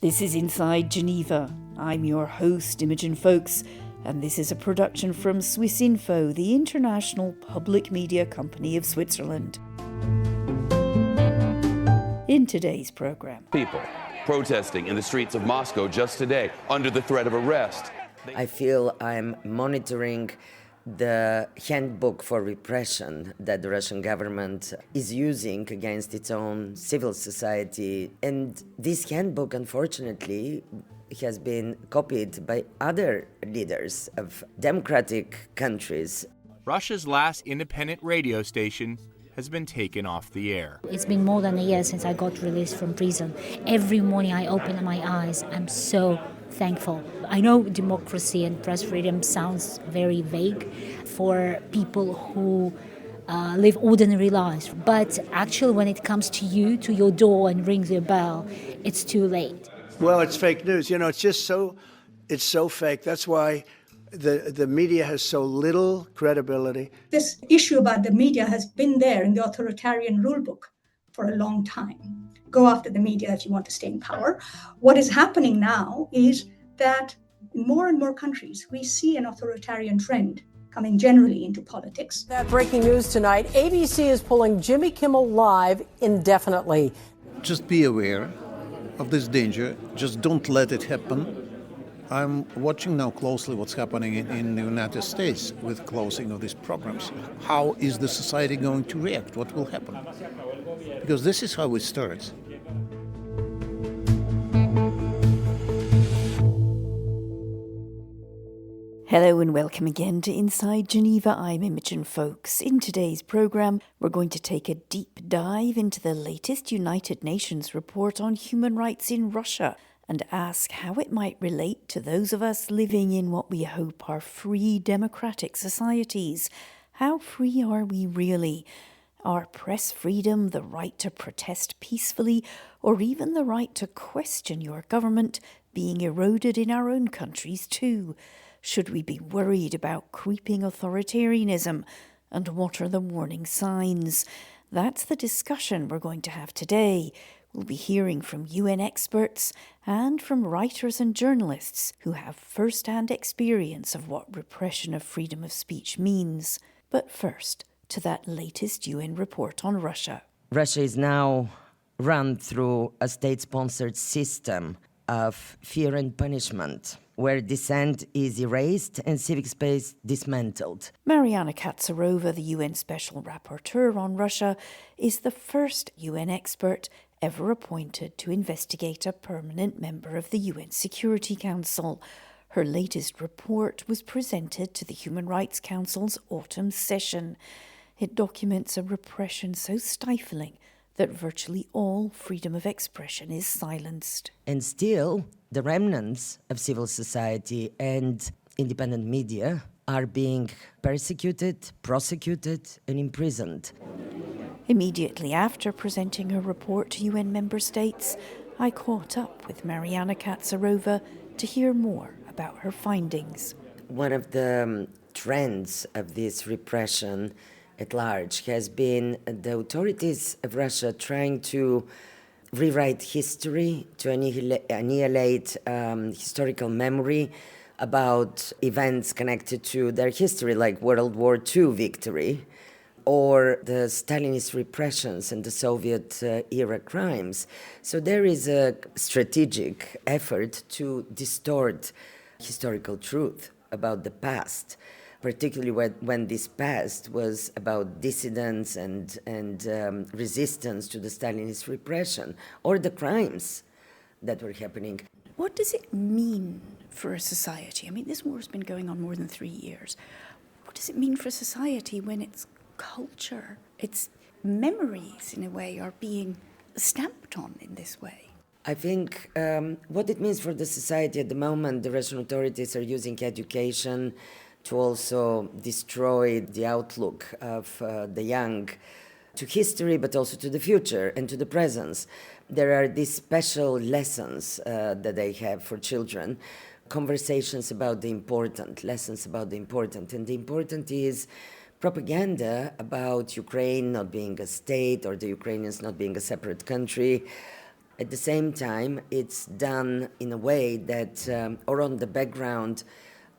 This is Inside Geneva. I'm your host, Imogen Folks, and this is a production from Swissinfo, the international public media company of Switzerland. In today's programme, people protesting in the streets of Moscow just today under the threat of arrest. I feel I'm monitoring the handbook for repression that the Russian government is using against its own civil society. And this handbook, unfortunately, has been copied by other leaders of democratic countries. Russia's last independent radio station has been taken off the air. It's been more than a year since I got released from prison. Every morning I open my eyes, I'm so thankful. I know democracy and press freedom sounds very vague for people who live ordinary lives, but actually when it comes to you, to your door and rings your bell, it's too late. Well, it's fake news. It's so fake. That's why the media has so little credibility. This issue about the media has been there in the authoritarian rulebook for a long time. Go after the media if you want to stay in power. What is happening now is that in more and more countries, we see an authoritarian trend coming generally into politics. That breaking news tonight, ABC is pulling Jimmy Kimmel Live indefinitely. Just be aware of this danger. Just don't let it happen. I'm watching now closely what's happening in the United States with closing of these programs. How is the society going to react? What will happen? Because this is how it starts. hello and welcome again to Inside Geneva. I'm Imogen Folks. In today's programme, we're going to take a deep dive into the latest United Nations report on human rights in Russia and ask how it might relate to those of us living in what we hope are free democratic societies. How free are we really? Are press freedom, the right to protest peacefully, or even the right to question your government being eroded in our own countries too? Should we be worried about creeping authoritarianism? And what are the warning signs? That's the discussion we're going to have today. We'll be hearing from UN experts and from writers and journalists who have first-hand experience of what repression of freedom of speech means. But first, to that latest UN report on Russia. Russia is now run through a state-sponsored system of fear and punishment, where dissent is erased and civic space dismantled. Mariana Katzarova, the UN Special Rapporteur on Russia, is the first UN expert ever appointed to investigate a permanent member of the UN Security Council. Her latest report was presented to the Human Rights Council's autumn session. It documents a repression so stifling that virtually all freedom of expression is silenced. And still, the remnants of civil society and independent media are being persecuted, prosecuted, and imprisoned. Immediately after presenting her report to UN member states, I caught up with Mariana Katzarova to hear more about her findings. One of the trends of this repression at large has been the authorities of Russia trying to rewrite history, to annihilate historical memory about events connected to their history, like World War II victory, or the Stalinist repressions and the Soviet-era crimes. So there is a strategic effort to distort historical truth about the past, particularly when this past was about dissidents and resistance to the Stalinist repression, or the crimes that were happening. What does it mean for a society? I mean, this war has been going on more than 3 years. What does it mean for a society when its culture, its memories, in a way, are being stamped on in this way? I think what it means for the society at the moment, the Russian authorities are using education to also destroy the outlook of the young to history, but also to the future and to the present. There are these special lessons that they have for children, conversations about the important, lessons about the important. And the important is propaganda about Ukraine not being a state or the Ukrainians not being a separate country, At the same time, it's done in a way that, or on the background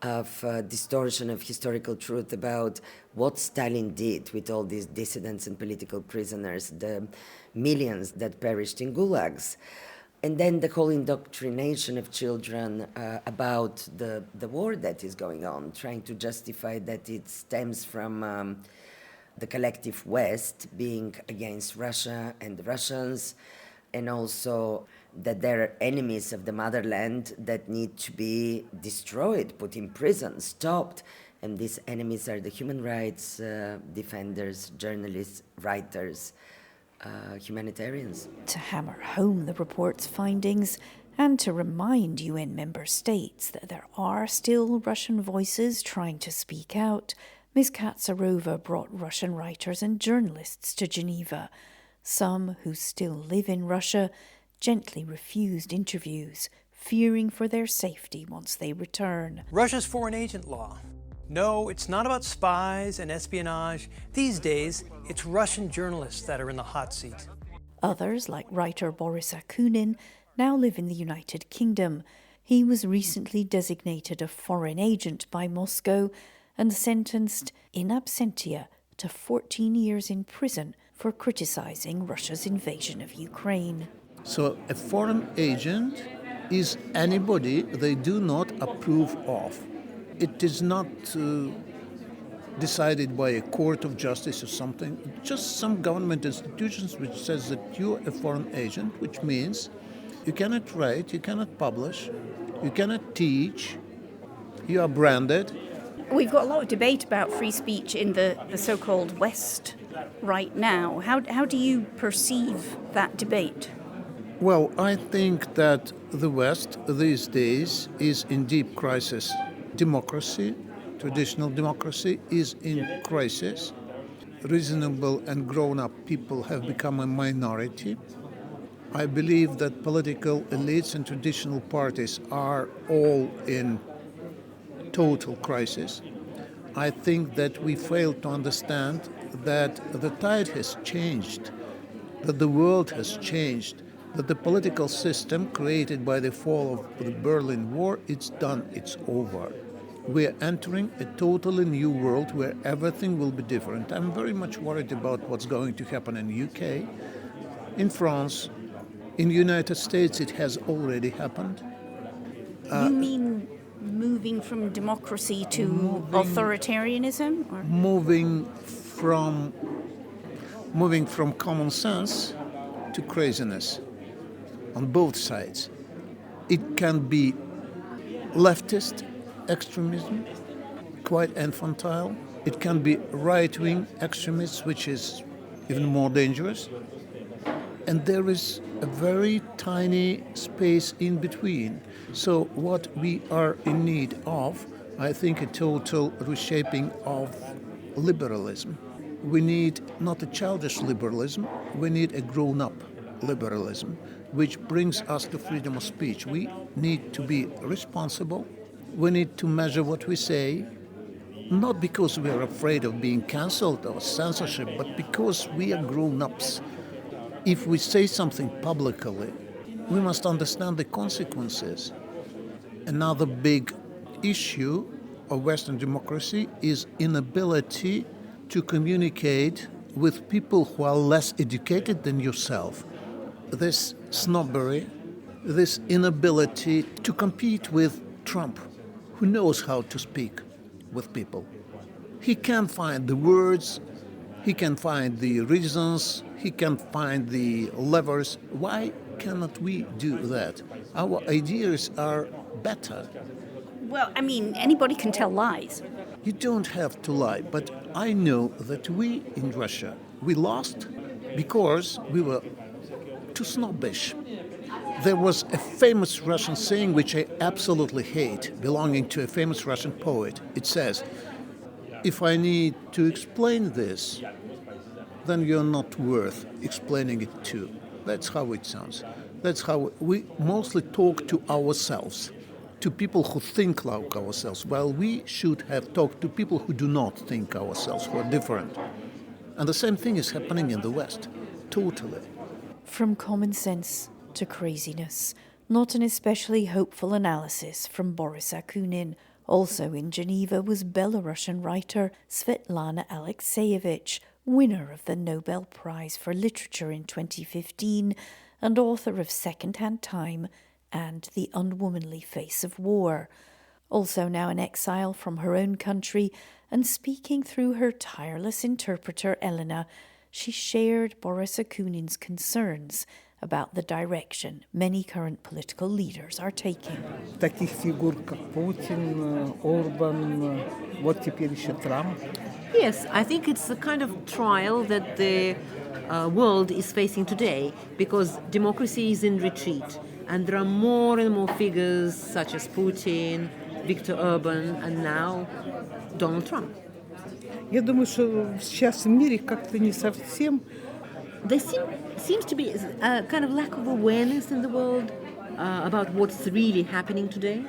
of distortion of historical truth about what Stalin did with all these dissidents and political prisoners, the millions that perished in gulags. And then the whole indoctrination of children about the war that is going on, trying to justify that it stems from the collective West being against Russia and the Russians, and also that there are enemies of the motherland that need to be destroyed, put in prison, stopped. And these enemies are the human rights defenders, journalists, writers, humanitarians. To hammer home the report's findings and to remind UN member states that there are still Russian voices trying to speak out, Ms. Katzarova brought Russian writers and journalists to Geneva. Some who still live in Russia gently refused interviews, fearing for their safety once they return. Russia's foreign agent law. No, it's not about spies and espionage. These days, it's Russian journalists that are in the hot seat. Others, like writer Boris Akunin, now live in the United Kingdom. He was recently designated a foreign agent by Moscow and sentenced in absentia to 14 years in prison for criticizing Russia's invasion of Ukraine. So a foreign agent is anybody they do not approve of. It is not decided by a court of justice or something, just some government institutions which says that you're a foreign agent, which means you cannot write, you cannot publish, you cannot teach, you are branded. We've got a lot of debate about free speech in the so-called West right now. How do you perceive that debate? Well, I think that the West these days is in deep crisis. Democracy, traditional democracy, is in crisis. Reasonable and grown-up people have become a minority. I believe that political elites and traditional parties are all in total crisis. I think that we fail to understand that the tide has changed, that the world has changed, that the political system created by the fall of the Berlin Wall, it's done, it's over. We are entering a totally new world where everything will be different. I'm very much worried about what's going to happen in the UK, in France, in the United States. It has already happened. You mean moving from democracy to authoritarianism? Or? Moving from common sense to craziness on both sides. It can be leftist extremism, quite infantile. It can be right-wing extremism, which is even more dangerous. And there is a very tiny space in between. So what we are in need of, I think, a total reshaping of liberalism. We need not a childish liberalism, we need a grown-up liberalism, which brings us to freedom of speech. We need to be responsible. We need to measure what we say, not because we are afraid of being cancelled or censorship, but because we are grown-ups. If we say something publicly, we must understand the consequences. Another big issue of Western democracy is inability to communicate with people who are less educated than yourself. This snobbery, this inability to compete with Trump, who knows how to speak with people. He can find the words, he can find the reasons, he can find the levers. Why cannot we do that? Our ideas are better. Well, I mean, anybody can tell lies. You don't have to lie, but I know that we in Russia, we lost because we were too snobbish. There was a famous Russian saying which I absolutely hate, belonging to a famous Russian poet. It says, if I need to explain this, then you're not worth explaining it to. That's how it sounds. That's how we mostly talk to ourselves, to people who think like ourselves, while we should have talked to people who do not think ourselves, who are different. And the same thing is happening in the West, totally. From common sense to craziness. Not an especially hopeful analysis from Boris Akunin. Also in Geneva was Belarusian writer Svetlana Alexeyevich, winner of the Nobel Prize for Literature in 2015 and author of Second-Hand Time and The Unwomanly Face of War. Also now in exile from her own country and speaking through her tireless interpreter Elena, she shared Boris Akunin's concerns about the direction many current political leaders are taking. Таких фигур, как Putin, Orban, вот теперь еще Trump. Yes, I think it's the kind of trial that the world is facing today, because democracy is in retreat, and there are more and more figures such as Putin, Viktor Orban, and now Donald Trump. Я думаю, что сейчас в мире как-то не совсем. There seems to be a kind of lack of awareness in the world about what's really happening today.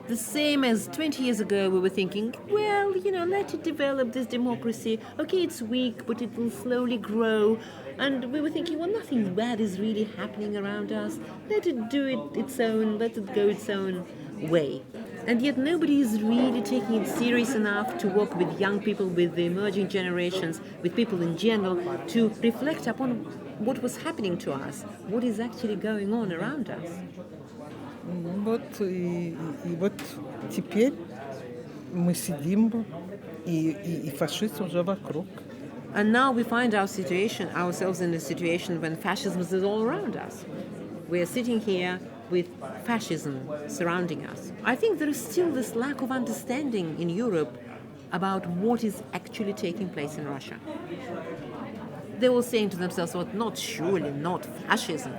The same as 20 years ago, we were thinking, well, let it develop, this democracy. Okay, it's weak, but it will slowly grow. And we were thinking, well, nothing bad is really happening around us. Let it do its own, let it go its own way. And yet nobody is really taking it serious enough to work with young people, with the emerging generations, with people in general, to reflect upon what was happening to us, what is actually going on around us. И вот теперь мы сидим, и фашизм уже вокруг. And now we find ourselves in a situation when fascism is all around us. We are sitting here with fascism surrounding us. I think there is still this lack of understanding in Europe about what is actually taking place in Russia. They're all saying to themselves, well, not fascism.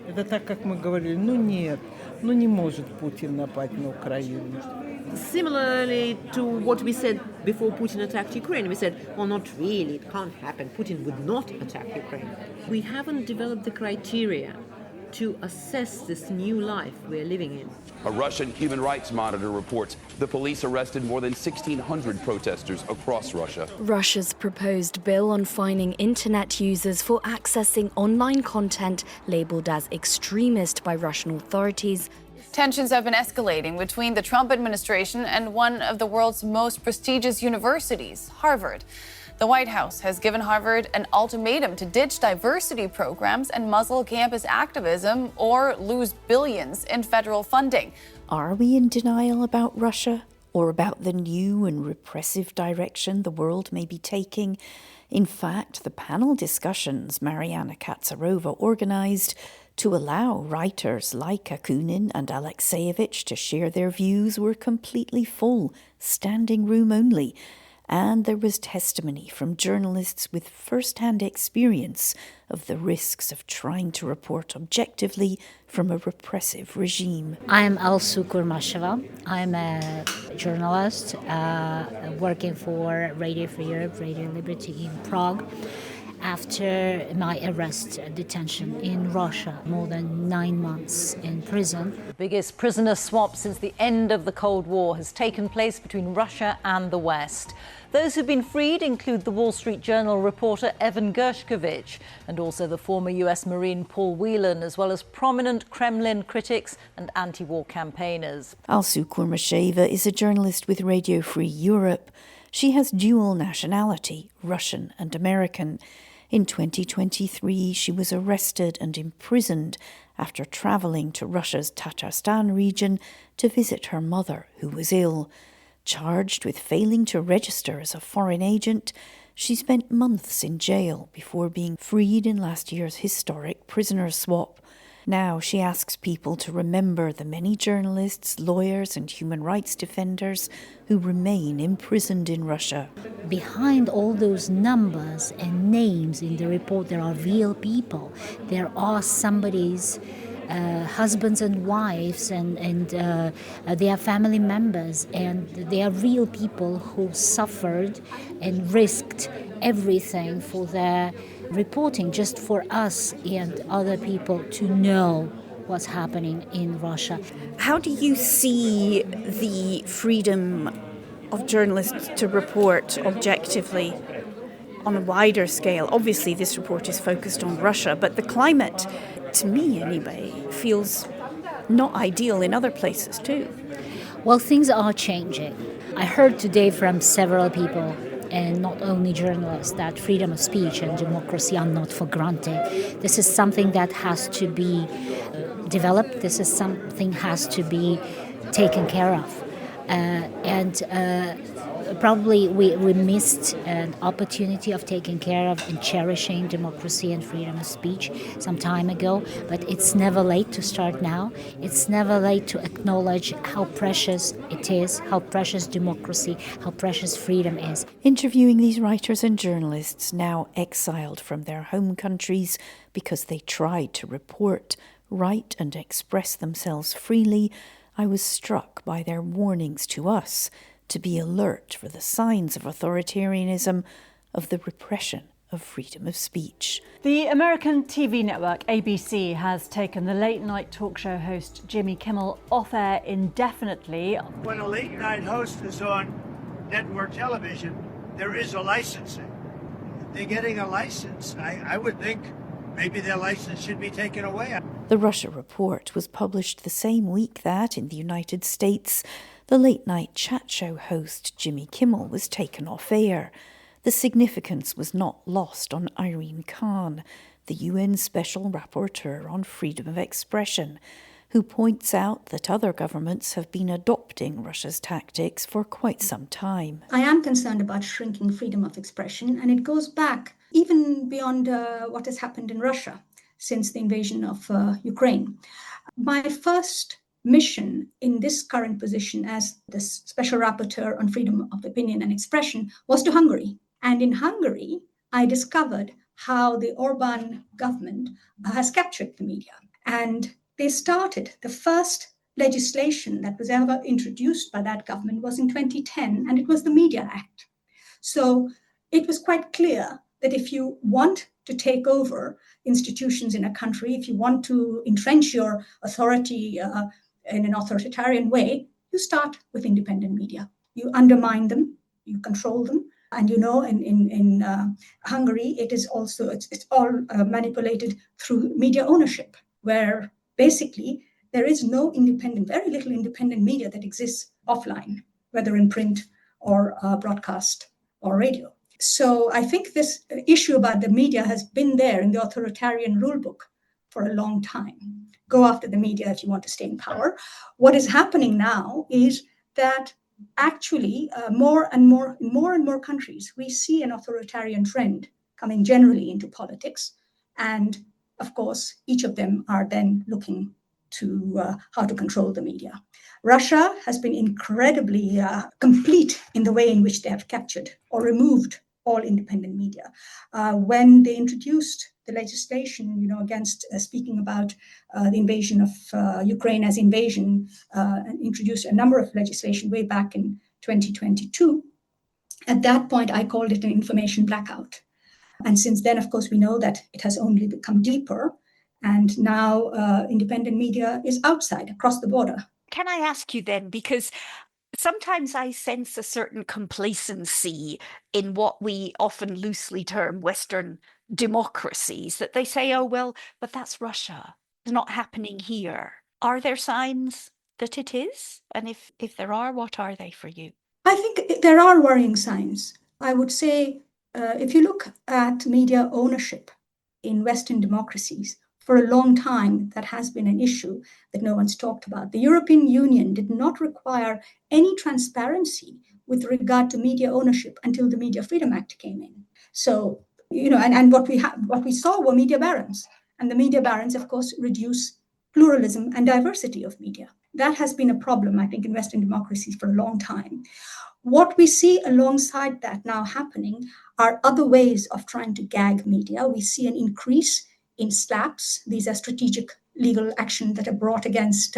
Это так, как мы говорили, нет, не может Путин напасть на Украину. Similarly to what we said before Putin attacked Ukraine, we said, well, not really, it can't happen. Putin would not attack Ukraine. We haven't developed the criteria to assess this new life we're living in. A Russian human rights monitor reports the police arrested more than 1,600 protesters across Russia. Russia's proposed bill on fining internet users for accessing online content labeled as extremist by Russian authorities. Tensions have been escalating between the Trump administration and one of the world's most prestigious universities, Harvard. The White House has given Harvard an ultimatum to ditch diversity programs and muzzle campus activism or lose billions in federal funding. Are we in denial about Russia or about the new and repressive direction the world may be taking? In fact, the panel discussions Mariana Katzarova organised to allow writers like Akunin and Alexeyevich to share their views were completely full, standing room only. And there was testimony from journalists with first-hand experience of the risks of trying to report objectively from a repressive regime. I am Alsu Kurmasheva. I'm a journalist working for Radio Free Europe, Radio Liberty in Prague. After my arrest and detention in Russia, more than 9 months in prison. The biggest prisoner swap since the end of the Cold War has taken place between Russia and the West. Those who've been freed include the Wall Street Journal reporter Evan Gershkovich and also the former US Marine Paul Whelan, as well as prominent Kremlin critics and anti-war campaigners. Alsu Kurmasheva is a journalist with Radio Free Europe. She has dual nationality, Russian and American. In 2023, she was arrested and imprisoned after travelling to Russia's Tatarstan region to visit her mother, who was ill. Charged with failing to register as a foreign agent, she spent months in jail before being freed in last year's historic prisoner swap. Now she asks people to remember the many journalists, lawyers and human rights defenders who remain imprisoned in Russia. Behind all those numbers and names in the report, there are real people. There are somebody's husbands and wives and their family members, and they are real people who suffered and risked everything for their reporting, just for us and other people to know what's happening in Russia. How do you see the freedom of journalists to report objectively on a wider scale? Obviously, this report is focused on Russia, but the climate to me anyway, feels not ideal in other places too. Well, things are changing. I heard today from several people, and not only journalists, that freedom of speech and democracy are not for granted. This is something that has to be developed. This is something has to be taken care of. Probably we missed an opportunity of taking care of and cherishing democracy and freedom of speech some time ago, but it's never late to start now. It's never late to acknowledge how precious it is, how precious democracy, how precious freedom is. Interviewing these writers and journalists now exiled from their home countries because they tried to report, write and express themselves freely, I was struck by their warnings to us to be alert for the signs of authoritarianism, of the repression of freedom of speech. The American TV network ABC has taken the late-night talk show host Jimmy Kimmel off air indefinitely. When a late-night host is on network television, there is a licensing. If they're getting a license, I would think maybe their license should be taken away. The Russia report was published the same week that, in the United States, the late-night chat show host Jimmy Kimmel was taken off air. The significance was not lost on Irene Khan, the UN Special Rapporteur on freedom of expression, who points out that other governments have been adopting Russia's tactics for quite some time. I am concerned about shrinking freedom of expression, and it goes back even beyond what has happened in Russia since the invasion of Ukraine. My first mission in this current position as the Special Rapporteur on freedom of opinion and expression was to Hungary. And in Hungary, I discovered how the Orban government has captured the media. And they started, the first legislation that was ever introduced by that government was in 2010, and it was the Media Act. So it was quite clear that if you want to take over institutions in a country, if you want to entrench your authority in an authoritarian way, you start with independent media. You undermine them, you control them. And you know, in Hungary, it's all manipulated through media ownership, where basically there is no independent, very little independent media that exists offline, whether in print or broadcast or radio. So I think this issue about the media has been there in the authoritarian rulebook for a long time. Go after the media if you want to stay in power. What is happening now is that actually more and more countries, we see an authoritarian trend coming generally into politics. And of course, each of them are then looking to how to control the media. Russia has been incredibly complete in the way in which they have captured or removed all independent media. When they introduced the legislation, against speaking about the invasion of Ukraine as invasion, and introduced a number of legislation way back in 2022. At that point, I called it an information blackout. And since then, of course, we know that it has only become deeper. And now independent media is outside, across the border. Can I ask you then, because sometimes I sense a certain complacency in what we often loosely term Western democracies, that they say, oh, well, but that's Russia. It's not happening here. Are there signs that it is? And if there are, what are they for you? I think there are worrying signs. I would say if you look at media ownership in Western democracies, for a long time, that has been an issue that no one's talked about. The European Union did not require any transparency with regard to media ownership until the Media Freedom Act came in. So, and what we saw were media barons. And the media barons, of course, reduce pluralism and diversity of media. That has been a problem, I think, in Western democracies for a long time. What we see alongside that now happening are other ways of trying to gag media. We see an increase in slaps. These are strategic legal action that are brought against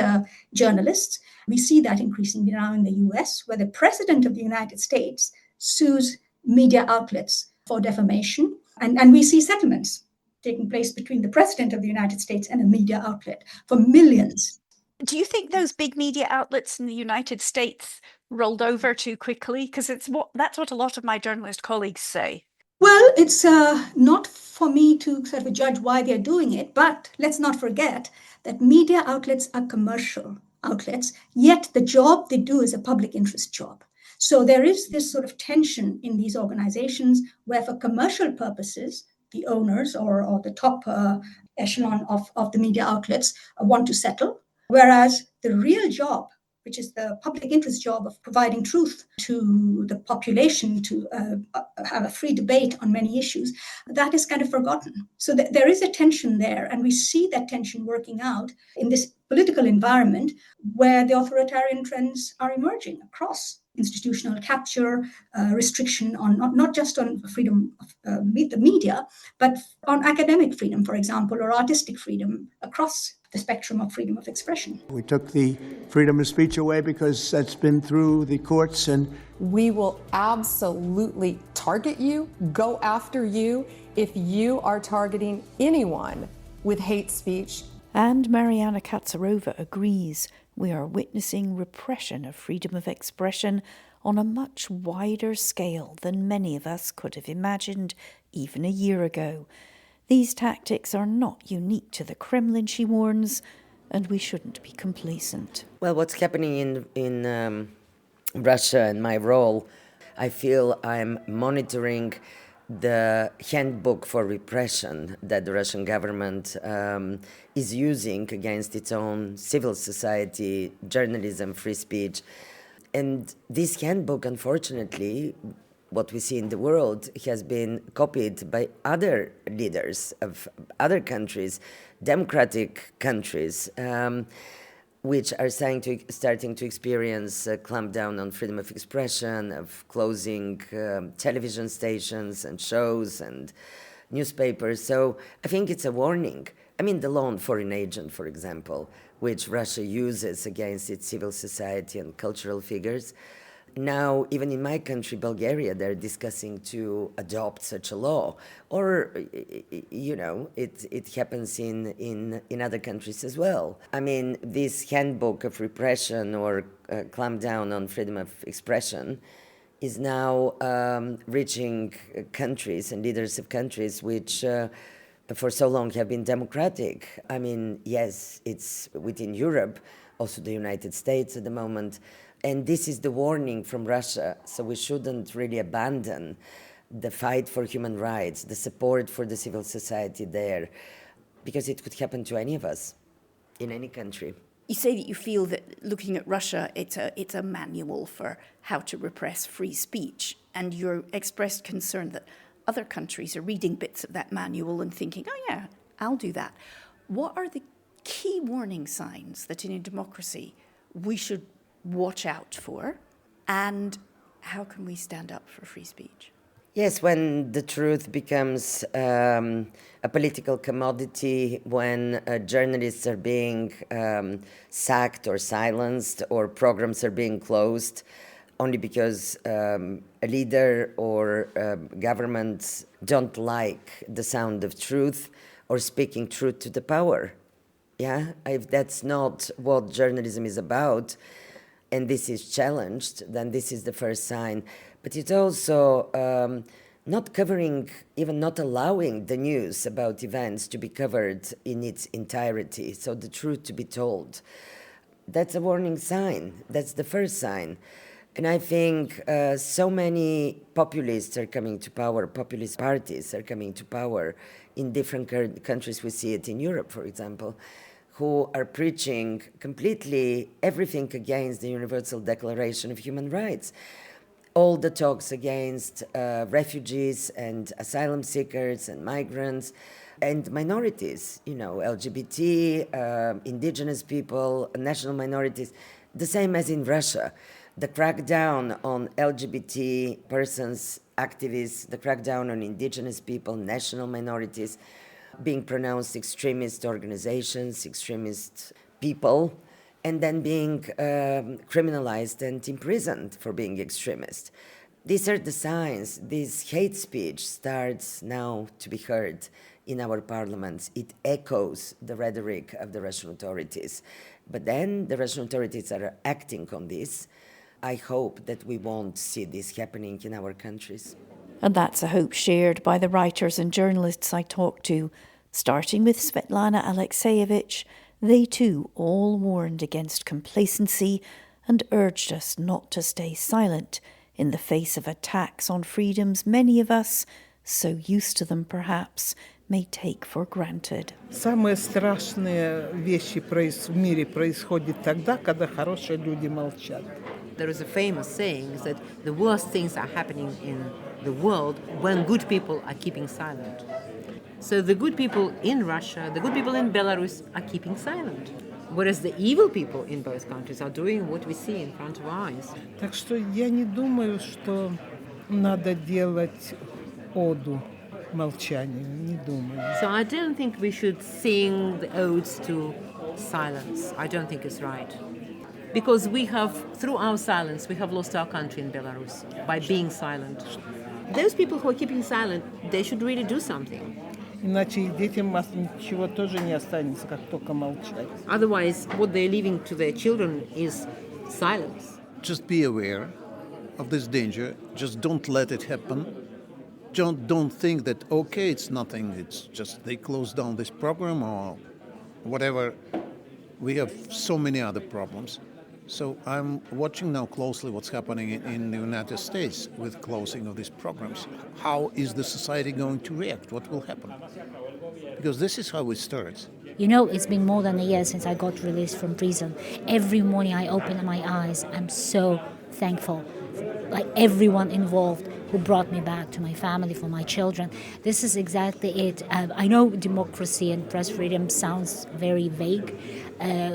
journalists. We see that increasingly now in the US, where the president of the United States sues media outlets for defamation. And we see settlements taking place between the president of the United States and a media outlet for millions. Do you think those big media outlets in the United States rolled over too quickly? Because that's what a lot of my journalist colleagues say. Well, it's not for me to sort of judge why they're doing it, but let's not forget that media outlets are commercial outlets, yet the job they do is a public interest job. So there is this sort of tension in these organizations where, for commercial purposes, the owners or the top echelon of the media outlets want to settle, whereas the real job, which is the public interest job of providing truth to the population, to have a free debate on many issues, that is kind of forgotten. So there is a tension there, and we see that tension working out in this political environment where the authoritarian trends are emerging across institutional capture, restriction on not just on freedom of the media, but on academic freedom, for example, or artistic freedom across the spectrum of freedom of expression. We took the freedom of speech away because that's been through the courts, and we will absolutely target you, go after you, if you are targeting anyone with hate speech. And Mariana Katzarova agrees. We are witnessing repression of freedom of expression on a much wider scale than many of us could have imagined even a year ago. These tactics are not unique to the Kremlin, she warns, and we shouldn't be complacent. Well, what's happening in Russia and my role, I feel I'm monitoring the handbook for repression that the Russian government is using against its own civil society, journalism, free speech. And this handbook, unfortunately, what we see in the world has been copied by other leaders of other countries, democratic countries, which are starting to experience a clampdown on freedom of expression, of closing television stations and shows and newspapers. So I think it's a warning. I mean, the law on foreign agent, for example, which Russia uses against its civil society and cultural figures. Now, even in my country, Bulgaria, they're discussing to adopt such a law. Or, you know, it happens in other countries as well. I mean, this handbook of repression or clampdown on freedom of expression is now reaching countries and leaders of countries which for so long have been democratic. I mean, yes, it's within Europe, also the United States at the moment. And this is the warning from Russia, so we shouldn't really abandon the fight for human rights, the support for the civil society there, because it could happen to any of us in any country. You say that you feel that looking at Russia, it's a manual for how to repress free speech, and you expressed concern that other countries are reading bits of that manual and thinking, oh yeah, I'll do that. What are the key warning signs that in a democracy we should watch out for, and how can we stand up for free speech? Yes, when the truth becomes a political commodity, when journalists are being sacked or silenced, or programs are being closed only because a leader or government don't like the sound of truth or speaking truth to the power. Yeah, if that's not what journalism is about, and this is challenged, then this is the first sign. But it's also not covering, even not allowing the news about events to be covered in its entirety, so the truth to be told. That's a warning sign. That's the first sign. And I think so many populists are coming to power, populist parties are coming to power in different countries. We see it in Europe, for example, who are preaching completely everything against the Universal Declaration of Human Rights. All the talks against refugees and asylum seekers and migrants and minorities, you know, LGBT, indigenous people, national minorities, the same as in Russia. The crackdown on LGBT persons, activists, the crackdown on indigenous people, national minorities, being pronounced extremist organizations, extremist people, and then being criminalized and imprisoned for being extremist. These are the signs. This hate speech starts now to be heard in our parliaments. It echoes the rhetoric of the Russian authorities. But then the Russian authorities are acting on this. I hope that we won't see this happening in our countries. And that's a hope shared by the writers and journalists I talked to. Starting with Svetlana Alexievich, they too all warned against complacency and urged us not to stay silent in the face of attacks on freedoms many of us, so used to them perhaps, may take for granted. Самые страшные вещи в мире происходят тогда, когда хорошие люди молчат. There is a famous saying that the worst things are happening in the world when good people are keeping silent. So the good people in Russia, the good people in Belarus are keeping silent, whereas the evil people in both countries are doing what we see in front of our eyes. Так что я не думаю, что надо делать оду молчанию, не думаю. So I don't think we should sing the odes to silence. I don't think it's right. Because we have, through our silence, we have lost our country in Belarus by being silent. Those people who are keeping silent, they should really do something. Иначе их детям ничего тоже не останется, как только молчать. Otherwise, what they're leaving to their children is silence. Just be aware of this danger. Just don't let it happen. Don't think that, okay, it's nothing. It's just they closed down this program or whatever. We have so many other problems. So I'm watching now closely what's happening in the United States with closing of these programs. How is the society going to react? What will happen? Because this is how it starts. You know, it's been more than a year since I got released from prison. Every morning I open my eyes, I'm so thankful. Like everyone involved who brought me back to my family, for my children. This is exactly it. I know democracy and press freedom sounds very vague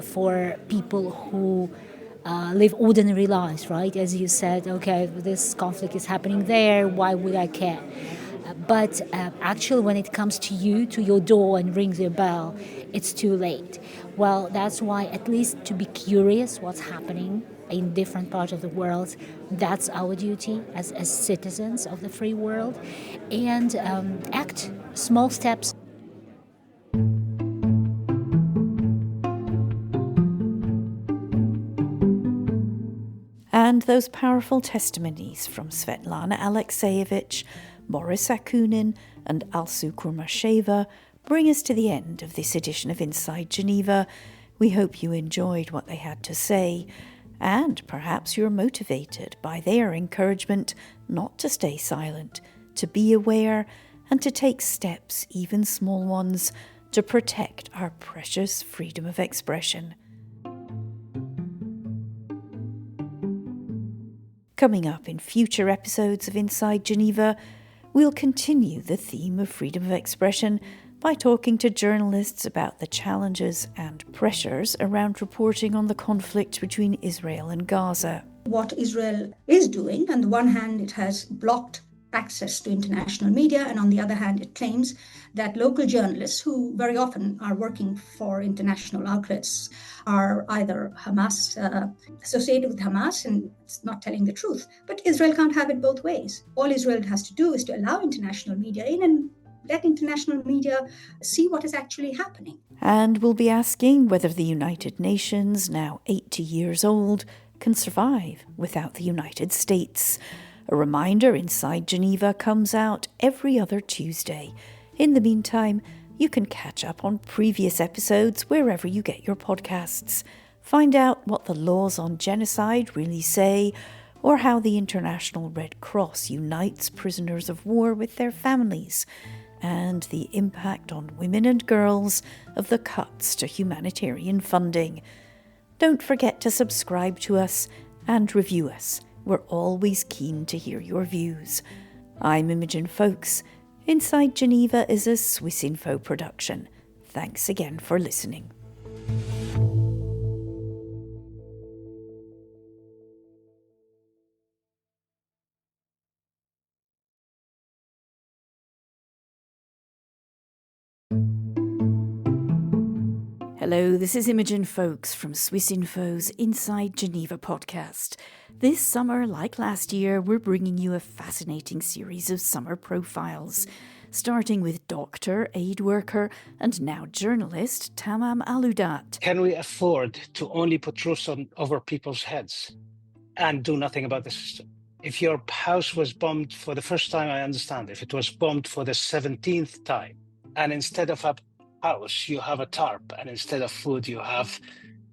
for people who live ordinary lives, right? As you said, okay, this conflict is happening there, why would I care? But actually, when it comes to you, to your door and rings your bell, it's too late. Well, that's why at least to be curious what's happening in different parts of the world, that's our duty as citizens of the free world. And act, small steps. And those powerful testimonies from Svetlana Alexievich, Boris Akunin and Alsu Kurmasheva bring us to the end of this edition of Inside Geneva. We hope you enjoyed what they had to say, and perhaps you're motivated by their encouragement not to stay silent, to be aware, and to take steps, even small ones, to protect our precious freedom of expression. Coming up in future episodes of Inside Geneva, we'll continue the theme of freedom of expression by talking to journalists about the challenges and pressures around reporting on the conflict between Israel and Gaza. What Israel is doing, on the one hand, it has blocked access to international media, and on the other hand, it claims that local journalists, who very often are working for international outlets, are either associated with Hamas, and it's not telling the truth. But Israel can't have it both ways. All Israel has to do is to allow international media in and let international media see what is actually happening. And we'll be asking whether the United Nations, now 80 years old, can survive without the United States. A reminder, Inside Geneva comes out every other Tuesday. In the meantime, you can catch up on previous episodes wherever you get your podcasts. Find out what the laws on genocide really say, or how the International Red Cross unites prisoners of war with their families, and the impact on women and girls of the cuts to humanitarian funding. Don't forget to subscribe to us and review us. We're always keen to hear your views. I'm Imogen Folks. Inside Geneva is a Swissinfo production. Thanks again for listening. Hello, this is Imogen Folks from Swissinfo's Inside Geneva podcast. This summer, like last year, we're bringing you a fascinating series of summer profiles, starting with doctor, aid worker, and now journalist Tamam Aloudat. Can we afford to only put roofs over people's heads and do nothing about the system? If your house was bombed for the first time, I understand. If it was bombed for the 17th time, and instead of a house, you have a tarp, and instead of food, you have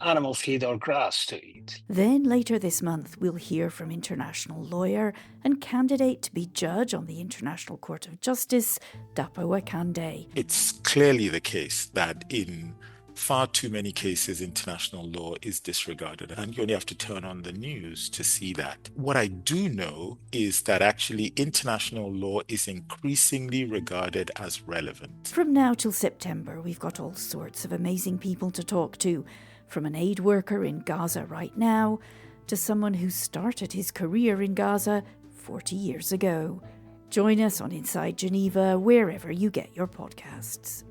animal feed or grass to eat. Then later this month, we'll hear from international lawyer and candidate to be judge on the International Court of Justice, Dapo Akande. It's clearly the case that in far too many cases, international law is disregarded, and you only have to turn on the news to see that. What I do know is that actually international law is increasingly regarded as relevant. From now till September, we've got all sorts of amazing people to talk to, from an aid worker in Gaza right now to someone who started his career in Gaza 40 years ago. Join us on Inside Geneva, wherever you get your podcasts.